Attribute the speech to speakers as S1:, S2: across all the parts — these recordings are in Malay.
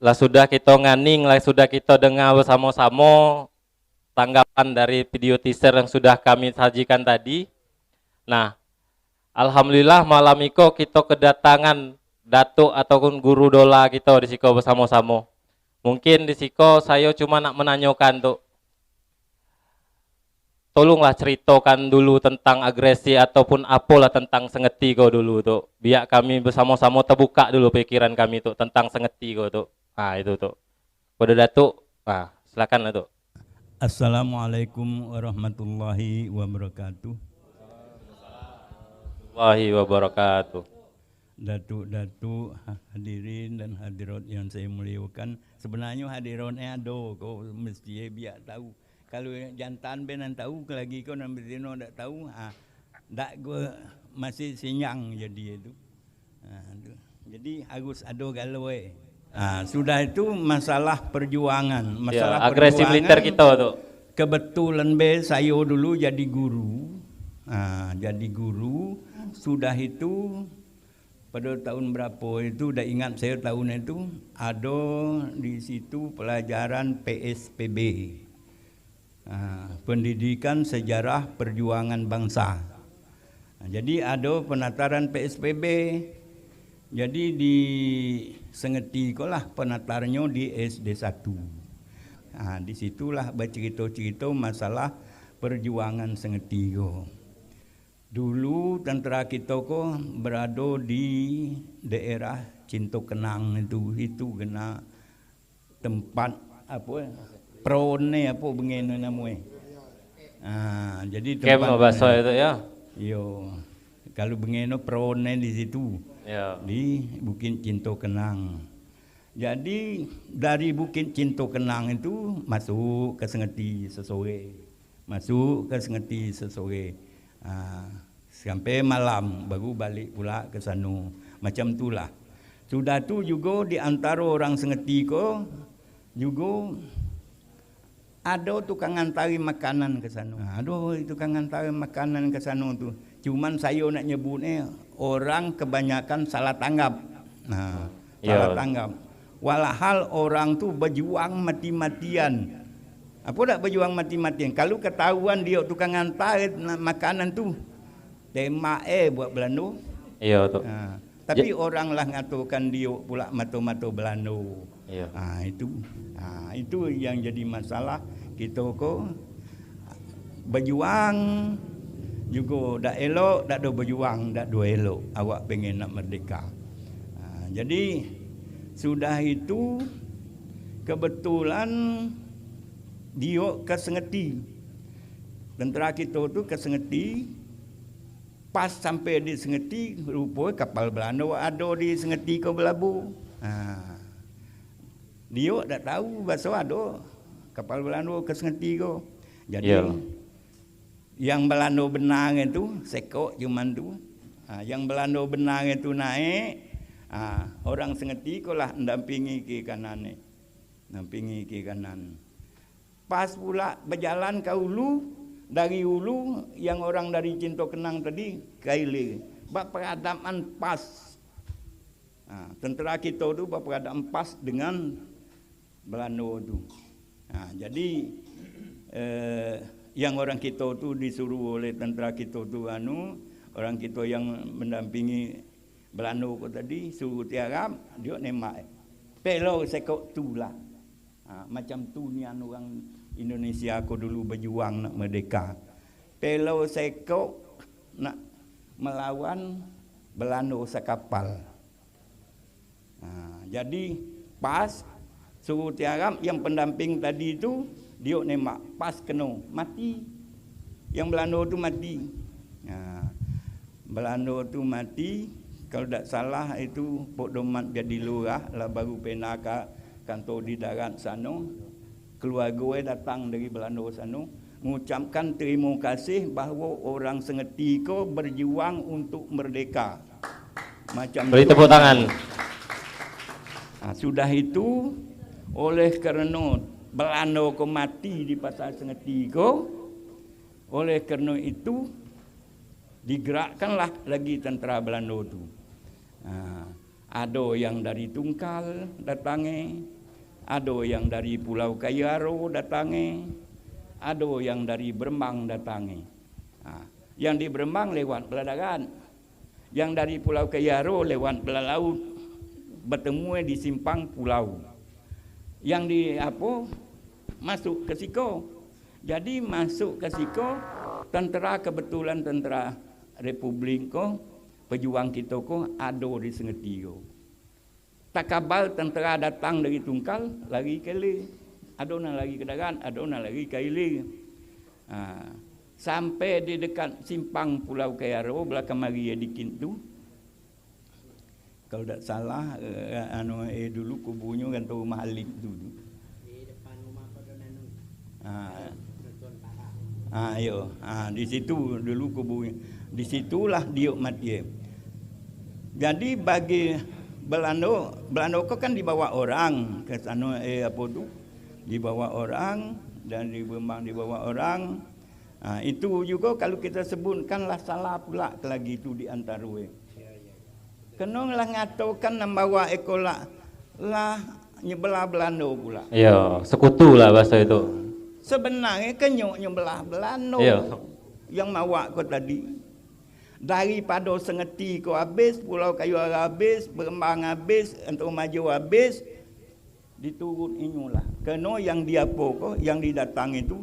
S1: lah sudah kita nganing, lah sudah kita dengar bersama-sama tanggapan dari video teaser yang sudah kami sajikan tadi. Nah, alhamdulillah malam itu kita kedatangan datuk ataupun guru dola kita di siko bersama-sama. Mungkin di siko saya cuma nak menanyakan tuh, tolonglah ceritakan dulu tentang agresi ataupun apalah tentang sengeti kau dulu tuh. Biar kami bersama-sama terbuka dulu pikiran kami tuh tentang sengeti kau tuh. Ah itu tuh. Pada datuk, silakan lah tuh.
S2: Assalamualaikum warahmatullahi wabarakatuh.
S1: Warahmatullahi wabarakatuh.
S2: Datuk-datuk hadirin dan hadirat yang saya muliakan. Sebenarnya hadiratnya ada, kau mesti biar tahu. Kalau jantan benan tahu, lagi kau nak betina tak tahu, tak gua masih sinyang jadi itu. Jadi harus ada galau. Sudah itu masalah perjuangan, masalah
S1: ya, agresi militer kita tuh.
S2: Kebetulan saya dulu jadi guru. Jadi guru, sudah itu pada tahun berapa itu, dah ingat saya tahun itu ada di situ pelajaran PSPB, pendidikan sejarah perjuangan bangsa. Jadi ada penataran PSPB. Jadi di Sengeti lah penatarnya di SD 1. Di situlah bercerita-cerita masalah perjuangan Sengeti. Dulu tentera kita berada di daerah Cinta Kenang itu kena tempat apa prone apa bengene namanya. Jadi tempat
S1: bahasa itu ya.
S2: Yo, kalau bengene prone di situ.
S1: Ya.
S2: Di Bukit Cinta Kenang. Jadi dari Bukit Cinta Kenang itu masuk ke Sengeti sesore. Masuk ke Sengeti sesore. Sampai malam baru balik pula ke sana. Macam itulah. Sudah tu juga di antara orang Sengeti ko juga ada tukang antari makanan ke sana. Ada tukang antari makanan ke sana tu. Cuman saya nak nyebutnya orang kebanyakan salah tanggap. Salah tanggap. Walhal orang tu berjuang mati-matian. Apa tak berjuang mati-matian? Kalau ketahuan dia tukang hantar makanan tu, tembak buat Belanda.
S1: Iya tu.
S2: Tapi orang lah ngatakan dia pula mata-mata Belanda.
S1: Iya.
S2: Itu yang jadi masalah kita berjuang juga dak elok, dak ada berjuang, dak dua elok. Awak pengen nak merdeka. Jadi sudah itu kebetulan dia ke Sengeti. Tentera kita tu ke Sengeti. Pas sampai di Sengeti, rupanya kapal Belanda ada di Sengeti ke berlabuh. Dia tak tahu bahasa ada kapal Belanda ke Sengeti ke. Jadi yang Belanda benang itu sekok cuman tu. Yang Belanda benang itu naik, orang Sengeti kolah mendampingi ke kanan ni. Mendampingi ke kanan. Pas pula berjalan ke hulu, dari hulu yang orang dari Cinta Kenang tadi ke hilir. Berperadaan pas. Tentera kita tu berperadaan pas dengan Belanda tu. Jadi yang orang kita tu disuruh oleh tentera kita tu orang kita yang mendampingi Belanda ko tadi suruh tiarap dia nembak. Pelo sekok tu lah. Macam tu ni orang Indonesia ko dulu berjuang nak merdeka. Pelo sekok nak melawan Belanda sekapal. Jadi pas suruh tiarap yang pendamping tadi tu dia nembak pas kena mati. Yang Belanda tu mati. Belanda tu mati. Kalau tak salah itu Pok Domat jadi lurah lah baru pernah ke kantor di darat sana. Keluarga datang dari Belanda sana mengucapkan terima kasih bahawa orang Sengeti ko berjuang untuk merdeka. Macam
S1: beri tepuk tangan.
S2: Sudah itu oleh kerana Belanda ko mati di pasar Sengeti ko, oleh kerana itu digerakkanlah lagi tentera Belanda tu. Ada yang dari Tungkal datangnya, ada yang dari Pulau Kayaro datangnya, ada yang dari Berembang datangnya. Yang di Berembang lewat Beladaran, yang dari Pulau Kayaro lewat Belalaut, bertemu di simpang pulau. Yang di apa masuk ke Siko. Jadi masuk ke Siko, tentera kebetulan tentera Republik ko, pejuang kita ko ada di Sengeti ko. Tak kabal tentera datang dari Tungkal lari ke Ile, ada nak lari ke Daran, ada nak lari ke Ile. Sampai di dekat simpang Pulau Kayaro belakang Maria Dikin tu. Kalau tak salah dulu kubunya kan tu rumah Alif tu. Di depan rumah Perdana. Di situ dulu kubunya. Di situlah dia mati. Jadi bagi Belanda kan dibawa orang ke sana dibawa orang, dan di Bembang dibawa orang. Itu juga kalau kita sebutkanlah salah pula lagi itu di antara kena lah ngatakan membawa ekolah lah nyebelah Belanda pula.
S1: Iya, sekutu lah bahasa itu.
S2: Sebenarnya kenyok nyebelah Belanda. Yang mawa ko tadi. Daripada Sengeti ko habis, Pulau Kayu habis, Berembang habis, Entuk Maju habis, diturun inyulah. Kena yang diapo ko, yang didatang itu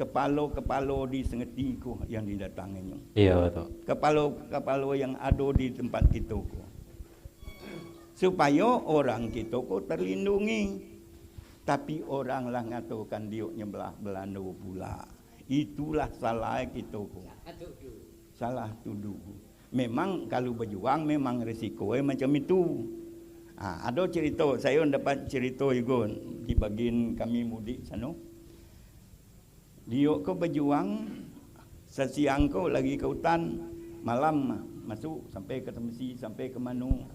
S2: kepala-kepala di Sengeti ko yang didatanginya.
S1: Iya betul.
S2: Kepala yang ada di tempat kita ko. Supaya orang kita ko terlindungi. Tapi orang lah ngatakan dia nyebelah Belanda pula. Itulah salah kita ko. Salah tuduh. Memang kalau berjuang memang risiko macam itu. Ada cerita, saya dapat cerita juga di bagian kami mudik sana. Dia ko berjuang, sesiang ko lagi ke hutan, malam masuk sampai ke Temesi, sampai ke Manu.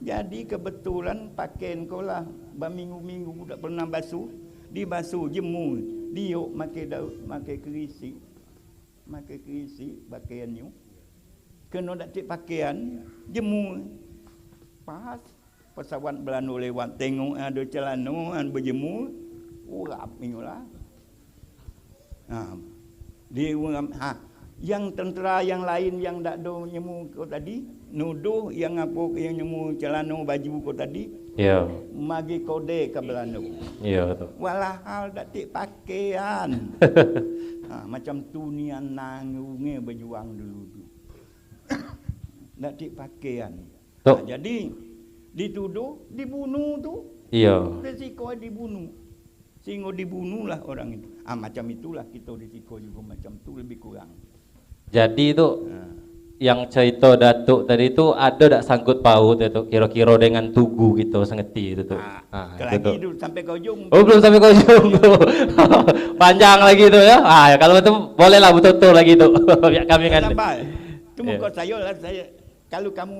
S2: Jadi kebetulan pakaian ko lah berminggu-minggu tak pernah basuh, dibasuh jemur. Dia makai kerisi pakaiannya. Kena dak cik pakaian, jemur. Pas pesawat Belanda lewat tengok ada celana berjemur, urap inilah. Yang tentera yang lain yang tak ada nyemu kau tadi, nuduh yang apa yang nyemu celana baju kau tadi,
S1: iya,
S2: magi kode ke Belanda.
S1: Iya betul.
S2: Walahal tak tik pakaian. Macam tu nian nangungnya berjuang dulu tu. Tak tik pakaian. Jadi dituduh, dibunuh tu.
S1: Iya.
S2: Risiko dibunuh. Sehingga dibunuhlah orang itu. Macam itulah kita risiko juga macam tu lebih kurang.
S1: Jadi itu yang cerita Datuk tadi itu ada tak sangkut paut itu kira-kira dengan Tugu gitu Sengeti itu tuh.
S2: Lagi itu sampai ke ujung.
S1: Oh belum sampai ke ujung tuh. Panjang lagi tuh ya. Kalau itu bolehlah betul-betul lagi tuh. Biar kami kan.
S2: Itu muka saya kalau kamu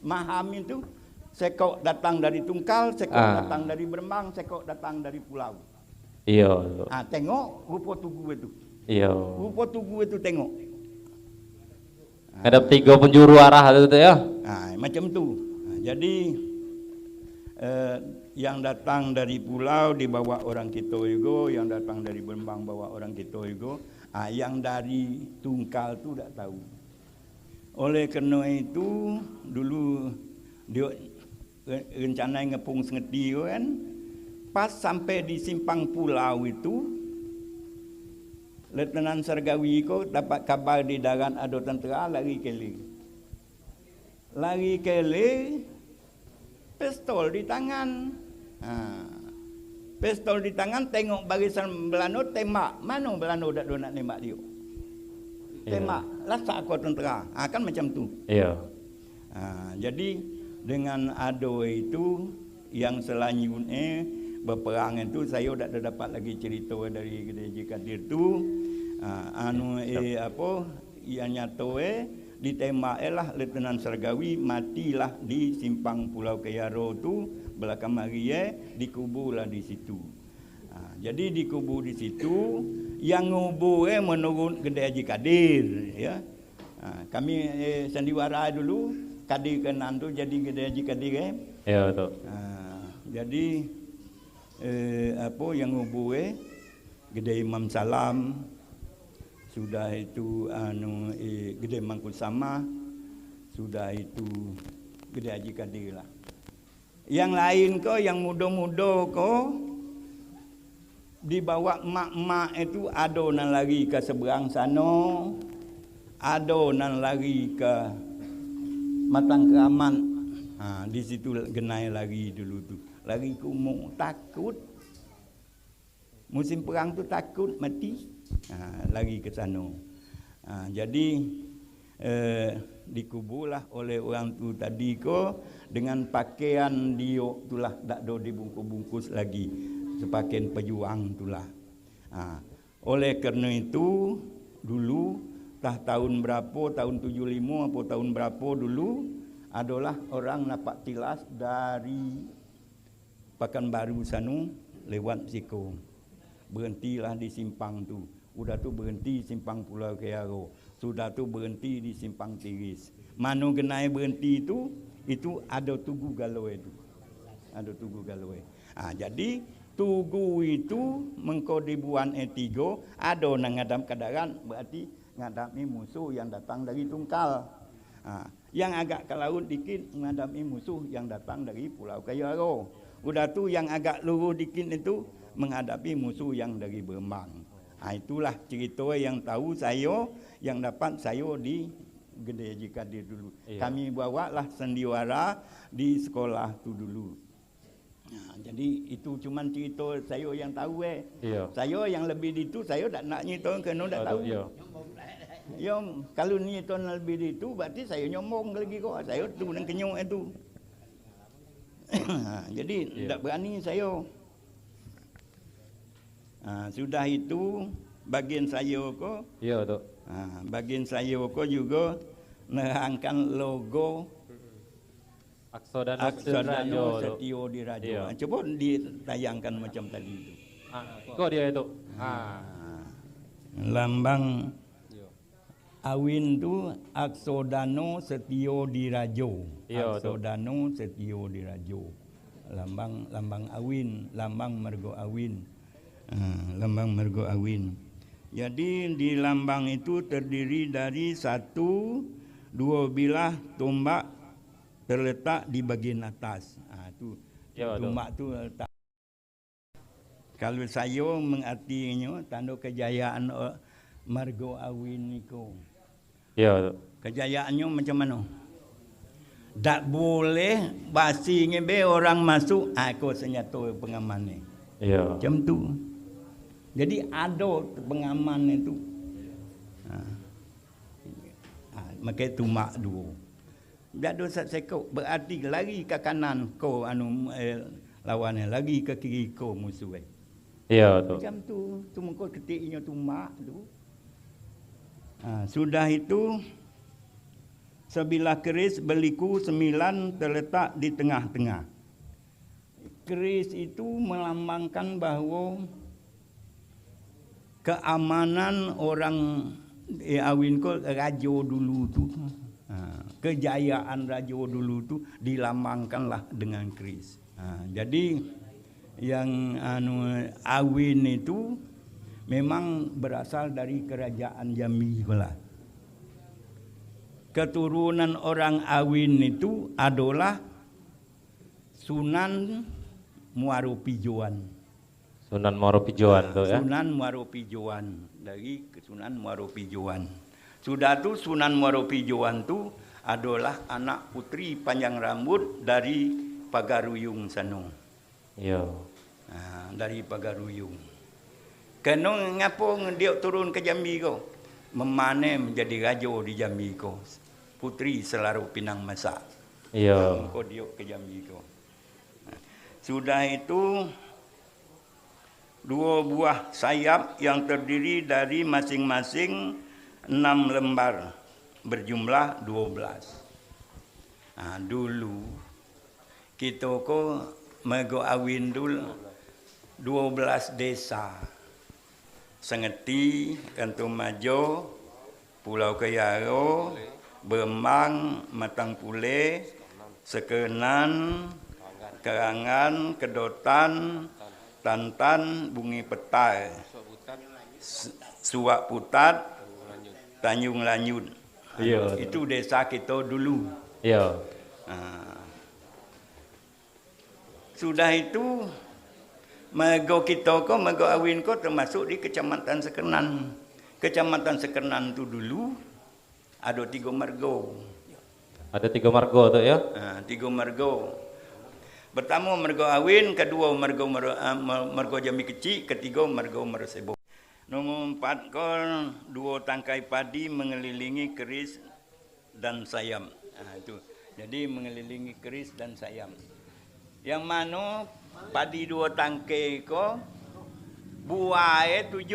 S2: memahami itu, sekok datang dari Tungkal, sekok datang dari Berembang, sekok datang dari pulau.
S1: Iya.
S2: Tengok rupa Tugu itu.
S1: Iya.
S2: Rupa Tugu itu tengok.
S1: Ada 3 penjuru arah itu ya.
S2: Macam tu. Jadi yang datang dari pulau dibawa orang kita juga, yang datang dari Berembang bawa orang kita juga. Yang dari Tungkal tu tak tahu. Oleh kerana itu dulu dia rencana ngepung Sengeti kan, pas sampai di simpang pulau itu, Letnan Sergawi ko dapat kabar di darat ada tentera lari kele. Lari kele, pistol di tangan. Pistol di tangan, tengok barisan Belanda tembak. Mana Belanda dak nak nembak dia? Tembak, lasak kau tentera. Kan macam tu.
S1: Iya.
S2: Jadi dengan ado itu yang selanjutnya berperang itu saya dah dapat lagi cerita dari Gereja Kadir tu yang nyata ditembak lah Letnan Sergawi, matilah di simpang Pulau Kayaro tu belakang Maria, dikuburlah di situ. Jadi dikubur di situ, yang ngubur menurut Gereja Kadir ya. Kami sandiwara dulu Kadir Kenan tu jadi Gede Haji Kadir
S1: Iya betul.
S2: Jadi apa yang hubungi Gede Imam Salam, sudah itu Gede Mangkul Sama, sudah itu Gede Haji Kadir lah. Yang lain ko, yang muda-muda ko, dibawa mak-mak itu ada nan lari ke seberang sana, ada nan lari ke Matang Keramat. Di situ genai lari dulu tu. Lari ke umur, takut. Musim perang tu takut mati. Lari ke sana. Jadi dikuburlah oleh orang tu tadi ko dengan pakaian diok tulah tak ada dibungkus-bungkus lagi, sepakaian pejuang itulah. Oleh kerana itu dulu tahun berapa, tahun 75 atau tahun berapa dulu adalah orang napak tilas dari Pekanbaru sana lewat Siko. Berhentilah di simpang tu. Udah tu berhenti simpang Pulau Kearo. Sudah tu berhenti di simpang Tiris. Mana genai berhenti itu ada Tugu Galoi itu. Ada Tugu Galoi. Jadi Tugu itu mengko dibuan E3 ada nang ngadam kadaran, berarti ngadami musuh yang datang dari Tungkal. Yang agak ke laut dikit ngadami musuh yang datang dari Pulau Kearo. Udah tu yang agak lurus dikit itu menghadapi musuh yang dari Berembang. Itulah cerita yang tahu saya, yang dapat saya di Gede Haji Kadir dulu. Iya. Kami bawalah sendiwara di sekolah tu dulu. Jadi itu cuman cerita saya yang tahu Iya. Saya yang lebih itu saya tak nak cerita kerana tak tahu. Iya. Kalau ni tahun lebih itu berarti saya nyombong lagi kok. Saya tu nang kenyuk itu. Jadi tak berani saya. Sudah itu bagian saya ko. Iya betul. Bagian saya ko juga nerangkan logo Aksodano Setio Dirajo. Iya. Coba ditayangkan macam tadi itu.
S1: Kok dia itu?
S2: Lambang Awin tu Aksodano Setio Dirajo. Iya, Aksodano Setio Dirajo. Lambang Awin, lambang Mergo Awin. Lambang Mergo Awin. Jadi di lambang itu terdiri dari 1, 2 bilah tombak terletak di bagian atas. Tu ya, tombak tu letak. Kalau saya mengartinya tanda kejayaan Mergo Awin niku. Ya. Kejayaannya macam mana? Tak boleh basi ngebe orang masuk, aku senjata pengaman ni. Ya. Macam tu. Jadi ada pengaman itu. Makai tumak dua. Biar dosa sekok berarti lari ke kanan ko lawannya, lagi ke kiri ko musuh. Ya betul. Macam tu, tu mengko ketiknya tumak tu. Sudah itu sebilah keris berliku 9 terletak di tengah-tengah. Keris itu melambangkan bahawa keamanan orang Awin ko raja dulu tu. Kejayaan raja dulu tu dilambangkanlah dengan keris. Jadi yang Awin itu memang berasal dari kerajaan Jambi pula. Keturunan orang Awin itu adalah Sunan Muaro Pijoan.
S1: Sunan Muaro Pijoan tu ya.
S2: Sunan Muaro Pijoan, dari Sunan Muaro Pijoan. Sudah tu Sunan Muaro Pijoan tu adalah anak putri panjang rambut dari Pagaruyung sana. Ya. Dari Pagaruyung. Kena ngapo dia turun ke Jambi ko? Memane menjadi raja di Jambi ko. Putri Selaru Pinang Masak. Ya. Ko dia ke Jambi ko. Sudah itu 2 buah sayap yang terdiri dari masing-masing 6 lembar berjumlah 12. Dulu kita ko Mergo Awin dulu 12 desa. Sengeti, Kantung Majo, Pulau Kearo, Bemang, Matang Pule, Sekenan, Kerangan, Kedotan, Tantan, Bungi Petai, Suak Putat, Tanjung Lanyut.
S1: Iya.
S2: Itu desa kita dulu.
S1: Iya.
S2: Sudah itu mergo kita ko, mergo Awin ko termasuk di Kecamatan Sekenan. Kecamatan Sekenan itu dulu ada 3 margo.
S1: Ada 3 margo tuh ya?
S2: 3 margo. Pertama margo Awin, kedua margo Jambi Kecil, ketiga margo Mersebo. Nomor 4 ko 2 tangkai padi mengelilingi keris dan sayam. Itu. Jadi mengelilingi keris dan sayam. Yang mana padi 2 tangkai ko buai 7.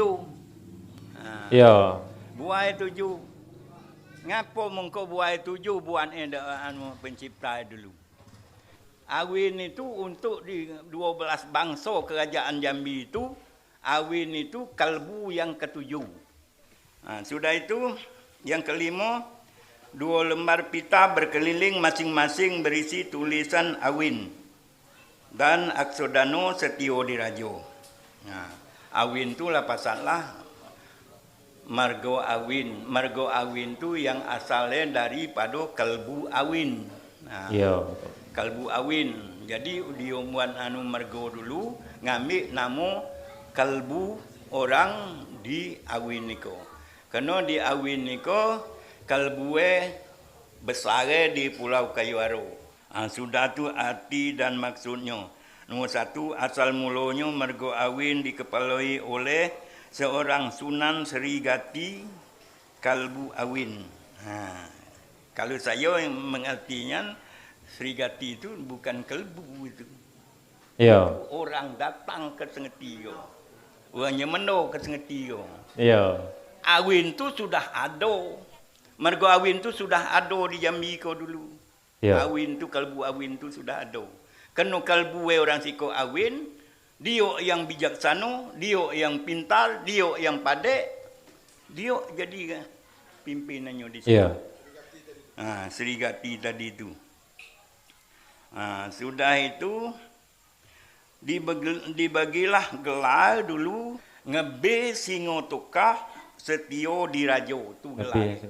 S1: Iya.
S2: Buai 7. Ngapo mengko buai 7 buan pencipta dulu. Awin itu untuk di 12 bangsa kerajaan Jambi itu, Awin itu kalbu yang ke-7. Sudah itu yang kelima, 2 lembar pita berkeliling masing-masing berisi tulisan Awin dan Aksodano Setio Dirajo. Awin itu lapasanlah margo Awin. Margo Awin itu yang asalnya daripada kalbu Awin.
S1: Iya.
S2: Kalbu Awin. Jadi diumuan margo dulu ngambil nama kalbu orang di Awin niko. Karena di Awin niko kalbue besar di Pulau Kayuaro. Sudah tu arti dan maksudnya. Nomor 1, asal mulanya margo Awin dikepalai oleh seorang Sunan Serigati Kalbu Awin. Kalau saya yang mengertinya Serigati itu bukan kalbu itu.
S1: Iya.
S2: Orang datang ke Sengetio. Orangnya meno ke Sengetio.
S1: Iya.
S2: Awin itu sudah ada. Margo Awin itu sudah ada di Jambi ko dulu.
S1: Iya.
S2: Awin itu kalbu Awin itu sudah ada. Kena kalbu orang siko Awin, dia yang bijaksana, dia yang pintar, dia yang pandai, dia jadi pimpinannya di sini.
S1: Iya.
S2: Serigati tadi itu. Sudah itu dibagilah gelar dulu Ngebe Singotokah Setio Dirajo itu gelar.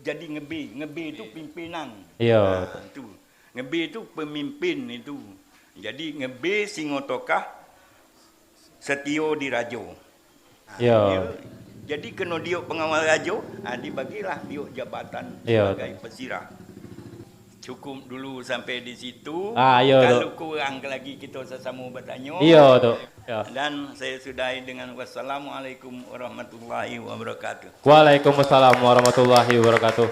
S2: Jadi Ngebe itu pimpinan.
S1: Iya.
S2: Itu Ngebe itu pemimpin itu. Jadi Ngebe Singotokah Setio Dirajo.
S1: Iya.
S2: Jadi kena dia pengawal rajo, dibagilah dia jabatan
S1: Iya.
S2: sebagai pesirah. Cukup dulu sampai di situ.
S1: Iya,
S2: Kalau kurang lagi kita sesama bertanya.
S1: Iya, Tok. Ya.
S2: Dan saya sudahi dengan wassalamualaikum warahmatullahi wabarakatuh.
S1: Waalaikumsalam warahmatullahi wabarakatuh.